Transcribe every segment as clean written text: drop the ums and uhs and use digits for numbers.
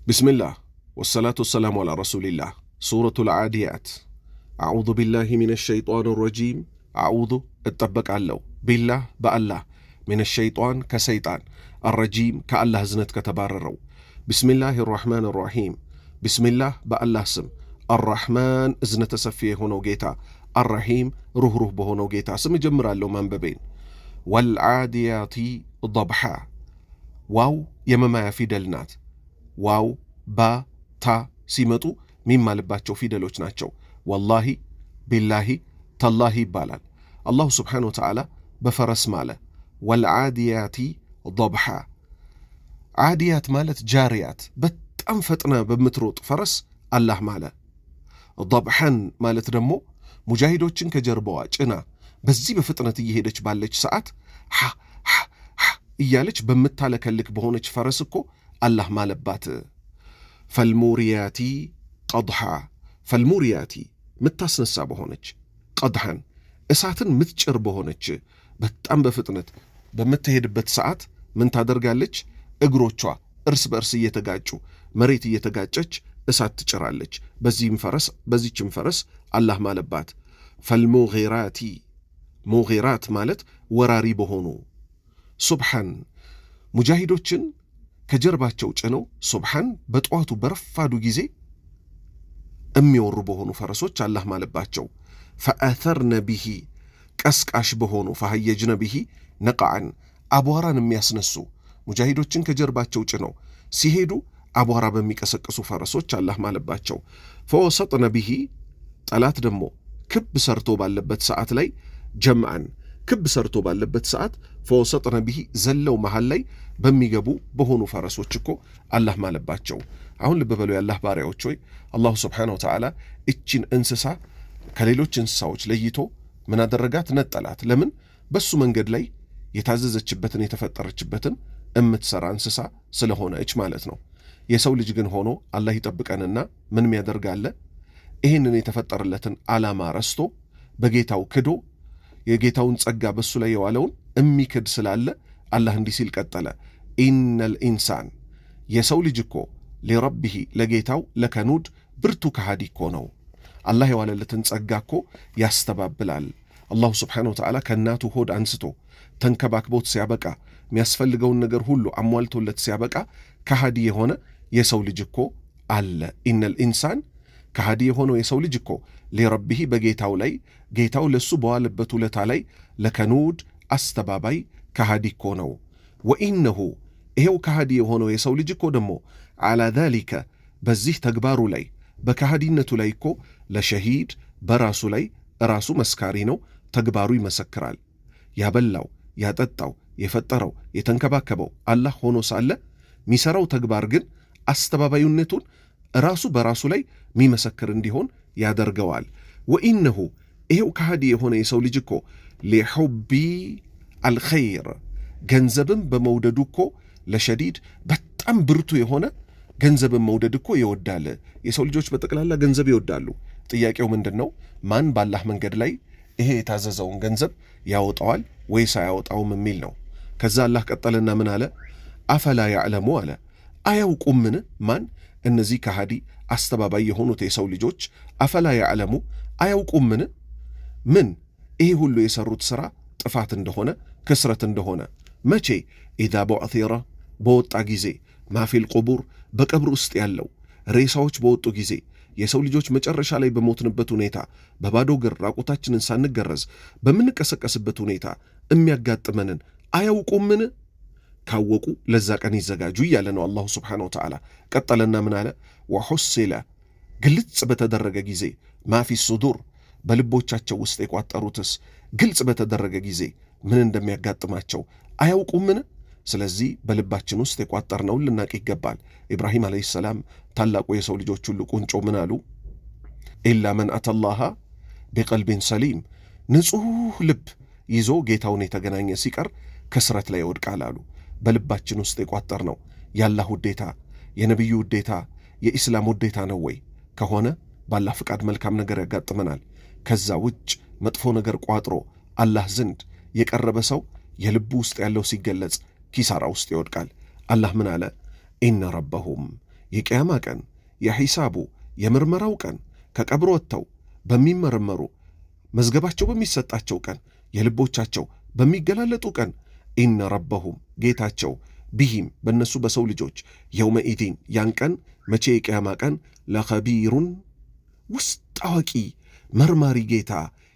بسم الله والصلاة والسلام على رسول الله. سورة العاديات. أعوذ بالله من الشيطان الرجيم. أعوذ اتبك علو بالله بألله من الشيطان كسيطان الرجيم كالله زنت كتباررو. بسم الله الرحمن الرحيم. بسم الله بألله سم الرحمن زنت سفيه هنو جيتا الرحيم روح بهنو جيتا سم جمر اللو منببين. والعاديات ضبحا واو يمما في دلنات ዋው ባ ታ ሲመጡ የሚማልባቸው ፊደሎች ናቸው። ወላሂ ቢላሂ ተላሂ ይባላል። አላሁ ስብሓነሁ ወተዓላ በፈረስ ማለ። ወልዓዲያቲ ضبሓ። ዓዲያት ማለት ጃሪያት፣ በጣም ፈጥና በምትሮጥ ፈረስ አላህ ማለ። ضبሓን ማለት ደግሞ ሙጃሂዶችን ከጀርባዋ ጭና በዚህ በፍጥነት እየሄደች ባለች ሰዓት እያለች በምታለከልክ በሆነች ፈረስ እኮ አላህ ማለባት። ፈልሙሪያቲ ቀድሓ። ፈልሙሪያቲ ምታስነሳ በሆነች፣ ቀድሓን እሳትን ምትጭር በሆነች በጣም በፍጥነት በምትሄድበት ሰዓት ምን ታደርጋለች? እግሮቿ እርስ በእርስ እየተጋጩ መሬት እየተጋጨች እሳት ትጭራለች። በዚህችም ፈረስ አላህ ማለባት። ፈልሙጊራቲ። ሙጊራት ማለት ወራሪ በሆኑ ሱብሓን ሙጃሂዶችን ከጀርባቸው ጭነው ሱብሓን በጠዋቱ በረፋዱ ጊዜ የሚወሩ በሆኑ ፈረሶች አላህ ማለባቸው። ፈአተርነ ቢሂ ቀስቃሽ በሆኑ ፈሀየጅነ ቢሂ ነቃዓን አቧራን የሚያስነሱ ሙጃሂዶችን ከጀርባቸው ጭነው ሲሄዱ አቧራ በሚቀሰቅሱ ፈረሶች አላህ ማለባቸው። ፈወሰጥነ ቢሂ ጠላት ደግሞ ክብ ሰርቶ ባለበት ሰዓት ላይ ጀምዓን ክብ ሰርቶ ባለበት ሰዓት ፈወሰጥነ ቢሂ ዘለው መሃል ላይ በሚገቡ በሆኑ ፈረሶች እኮ አላህ ማለባቸው። አሁን ልብ በሉ የአላህ ባሪያዎች ሆይ፣ አላሁ ስብሓነሁ ወተዓላ እቺን እንስሳ ከሌሎች እንስሳዎች ለይቶ ምን አደረጋት? ነጠላት። ለምን? በሱ መንገድ ላይ የታዘዘችበትን የተፈጠረችበትን እምትሰራ እንስሳ ስለሆነች ማለት ነው። የሰው ልጅ ግን ሆኖ አላህ ይጠብቀንና ምን የሚያደርጋለ? ይህንን የተፈጠረለትን ዓላማ ረስቶ በጌታው ክዶ የጌታውን ጸጋ በሱ ላይ የዋለውን የሚክድ ስላለ አላህ እንዲህ ሲል ቀጠለ። ኢነል ኢንሳን የሰው ልጅ እኮ ሊረቢሂ ለጌታው ለከኑድ ብርቱ ከሃዲ እኮ ነው። አላህ የዋለለትን ጸጋ እኮ ያስተባብላል። አላሁ ስብሓነሁ ወተዓላ ከእናቱ ሆድ አንስቶ ተንከባክቦት ሲያበቃ የሚያስፈልገውን ነገር ሁሉ አሟልቶለት ሲያበቃ ከሃዲ የሆነ የሰው ልጅ እኮ አለ። ኢነል ኢንሳን ከሃዲ የሆነው የሰው ልጅ እኮ ሊረቢሂ በጌታው ላይ ጌታው ለሱ በዋለበት ውለታ ላይ ለከኑድ አስተባባይ ከሃዲ እኮ ነው። ወኢነሁ ይሄው ከሃዲ የሆነው የሰው ልጅ እኮ ደግሞ ዓላ ዛሊከ በዚህ ተግባሩ ላይ በከሃዲነቱ ላይ እኮ ለሸሂድ በራሱ ላይ ራሱ መስካሪ ነው። ተግባሩ ይመሰክራል። ያበላው ያጠጣው የፈጠረው የተንከባከበው አላህ ሆኖ ሳለ ሚሰራው ተግባር ግን አስተባባዩነቱን ራሱ በራሱ ላይ ሚመሰክር እንዲሆን ያደርገዋል። ወኢነሁ ይሄው ከሃዲ የሆነ የሰው ልጅ እኮ ሊሑቢ አልኸይር ገንዘብም በመውደዱ እኮ ለሸዲድ በጣም ብርቱ የሆነ ገንዘብን መውደድ እኮ ይወዳል። የሰው ልጆች በጠቅላላ ገንዘብ ይወዳሉ። ጥያቄው ምንድን ነው? ማን ባላህ መንገድ ላይ ይሄ የታዘዘውን ገንዘብ ያወጣዋል ወይስ አያወጣውም የሚል ነው። ከዛ አላህ ቀጠለና ምን አለ? አፈላ ያዕለሙ አለ። አያውቁምን? ማን? እነዚህ ከሃዲ አስተባባይ የሆኑት የሰው ልጆች አፈላ ያዕለሙ አያውቁምን? ምን? ይሄ ሁሉ የሰሩት ሥራ ጥፋት እንደሆነ ክስረት እንደሆነ። መቼ? ኢዛ ቡዕሲረ በወጣ ጊዜ፣ ማፊል ቁቡር በቀብር ውስጥ ያለው ሬሳዎች በወጡ ጊዜ፣ የሰው ልጆች መጨረሻ ላይ በሞትንበት ሁኔታ በባዶ እግር ራቁታችንን ሳንገረዝ በምንቀሰቀስበት ሁኔታ የሚያጋጥመንን አያውቁምን? ካወቁ ለዛ ቀን ይዘጋጁ እያለ ነው አላሁ ስብሓነሁ ወተዓላ። ቀጠለና ምን አለ? ወሑሲለ ግልጽ በተደረገ ጊዜ ማፊ ሱዱር በልቦቻቸው ውስጥ የቋጠሩትስ ግልጽ በተደረገ ጊዜ ምን እንደሚያጋጥማቸው አያውቁምን? ስለዚህ በልባችን ውስጥ የቋጠርነውን ልናቅ ይገባል። ኢብራሂም ዓለይሂ ሰላም ታላቁ የሰው ልጆች ሁሉ ቁንጮ ምን አሉ? ኢላ መን አተላሃ ቢቀልቢን ሰሊም ንጹሕ ልብ ይዞ ጌታውን የተገናኘ ሲቀር ከስረት ላይ ይወድቃል አሉ። በልባችን ውስጥ የቋጠርነው የአላህ ውዴታ፣ የነቢዩ ውዴታ፣ የኢስላም ውዴታ ነው ወይ? ከሆነ ባላህ ፍቃድ መልካም ነገር ያጋጥመናል። ከዛ ውጭ መጥፎ ነገር ቋጥሮ አላህ ዘንድ የቀረበ ሰው የልቡ ውስጥ ያለው ሲገለጽ ኪሳራ ውስጥ ይወድቃል። አላህ ምን አለ? ኢነ ረበሁም የቅያማ ቀን፣ የሒሳቡ የምርመራው ቀን፣ ከቀብር ወጥተው በሚመረመሩ መዝገባቸው በሚሰጣቸው ቀን፣ የልቦቻቸው በሚገላለጡ ቀን ኢነ ረበሁም ጌታቸው ቢሂም በእነሱ በሰው ልጆች የውመኢዲን ያን ቀን መቼ የቅያማ ቀን ለኸቢሩን ውስጥ አዋቂ መርማሪ ጌታ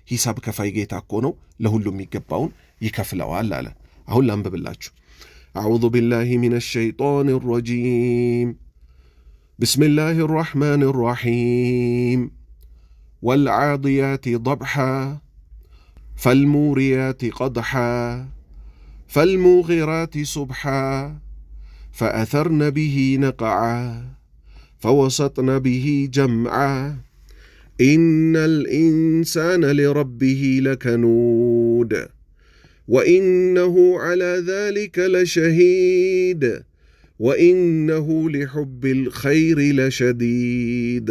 ሂሳብ ከፋይ ጌታ እኮ ነው፣ ለሁሉም የሚገባውን ይከፍለዋል አለ። አሁን ላንብብላችሁ። አዑዙ ቢላሂ ሚነ ሸይጣን ረጂም ብስሚላሂ ራሕማን ራሒም ወልዓዲያት ضብሓ ፈልሙሪያት ቀድሓ ፈልሙጊራት ሱብሓ ፈአተርነ ብሂ ነቅዓ ፈወሰጥነ ብሂ ጀምዓ إن الإنسان لربه لكنود وإنه على ذلك لشهيد وإنه لحب الخير لشديد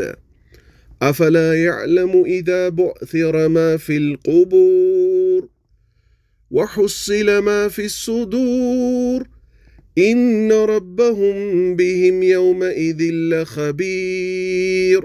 أفلا يعلم إذا بعثر ما في القبور وحصل ما في الصدور إن ربهم بهم يومئذ لخبير